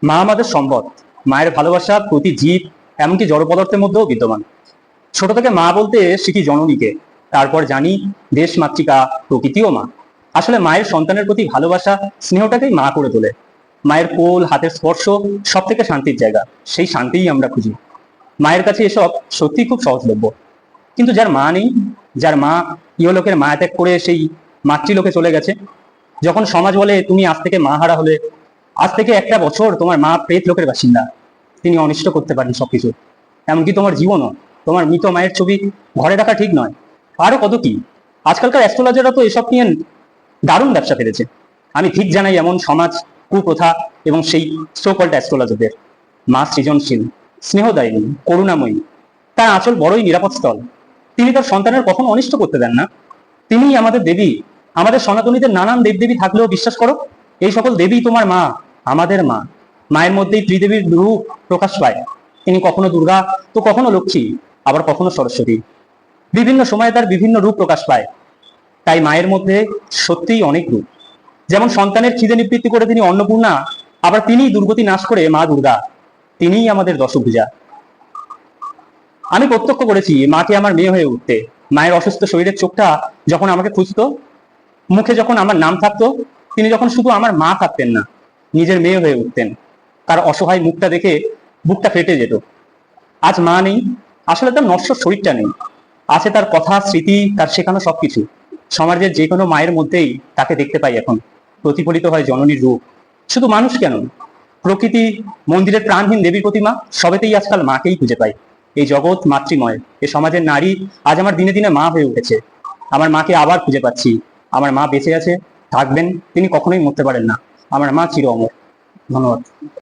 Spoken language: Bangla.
মা আমাদের সম্পদ। মায়ের ভালোবাসা প্রতি জীব, এমনকি জড় পদার্থের মধ্যেও বিদ্যমান। ছোট থেকে মা বলতে শিখি জননীকে, তারপর জানি দেশ, মাতৃকা, প্রকৃতিও মা। আসলে মায়ের সন্তানের প্রতি ভালোবাসা, স্নেহটাকেই মা করে তোলে। মায়ের কোল, হাতের স্পর্শ সব থেকে শান্তির জায়গা, সেই শান্তিই আমরা খুঁজি। মায়ের কাছে এসব সত্যি খুব সহজলভ্য। কিন্তু যার মা নেই, যার মা ইহলোকের মায়া ত্যাগ করে সেই মাতৃলোকে চলে গেছে, যখন সমাজ বলে তুমি আজ থেকে মা হারা হলে, আজ থেকে একটা বছর তোমার মা প্রেত লোকের বাসিন্দা, তিনি অনিষ্ট করতে পারেন সবকিছু, এমনকি তোমার জীবনও। তোমার মৃত মায়ের ছবি ঘরে রাখা ঠিক নয়, আরো কত কি। আজকালকার অ্যাস্ট্রোলজাররা তো এসব নিয়ে দারুণ ব্যবসা ফেলেছে। আমি ঠিক জানাই এমন সমাজ, কুপ্রথা এবং সেই সো কল্ড অ্যাস্ট্রোলজারদের। মা সৃজনশীল, স্নেহদায়িনী, করুণাময়ী, তার আঁচল বড়ই নিরাপদ স্থল। তিনি তার সন্তানের কখনো অনিষ্ট করতে দেন না। তিনিই আমাদের দেবী। আমাদের সনাতনীদের নানান দেবদেবী থাকলেও বিশ্বাস করো, এই সকল দেবী তোমার মা, আমাদের মা। মায়ের মধ্যেই ত্রিদেবীর রূপ প্রকাশ পায়। তিনি কখনো দুর্গা, তো কখনো লক্ষ্মী, আবার কখনো সরস্বতী। বিভিন্ন সময়ে তার বিভিন্ন রূপ প্রকাশ পায়। তাই মায়ের মধ্যে সত্যিই অনেক রূপ। যেমন সন্তানের খিদে নিবৃত্তি করে তিনি অন্নপূর্ণা, আবার তিনিই দুর্গতি নাশ করে মা দুর্গা। তিনিই আমাদের দশভুজা। আমি প্রত্যক্ষ করেছি মাকে আমার মেয়ে হয়ে উঠতে। মায়ের অসুস্থ শরীরের চোখটা যখন আমাকে খুঁজতো, মুখে যখন আমার নাম থাকতো, তিনি যখন শুধু আমার মা থাকতেন না, নিজের মেয়ে হয়ে উঠতেন। তার অসহায় মুখটা দেখে বুকটা ফেটে যেত। আজ মা নেই, আসলে তার নশ্বর শরীরটা নেই, আছে তার কথা, স্মৃতি, তার শেখানো সবকিছু। সমাজের যে কোনো মায়ের মধ্যেই তাকে দেখতে পাই এখন। প্রতিফলিত হয় জননীর রূপ। শুধু মানুষ কেন, প্রকৃতি, মন্দিরের প্রাণহীন দেবীর প্রতিমা, সবেতেই আজকাল মাকেই খুঁজে পাই। এই জগৎ মাতৃময়, এ সমাজের নারী আজ আমার দিনে দিনে মা হয়ে উঠেছে। আমার মাকে আবার খুঁজে পাচ্ছি। আমার মা বেঁচে আছে, থাকবেন, তিনি কখনোই মরতে পারেন না। আমার মা চির অমর। ধন্যবাদ।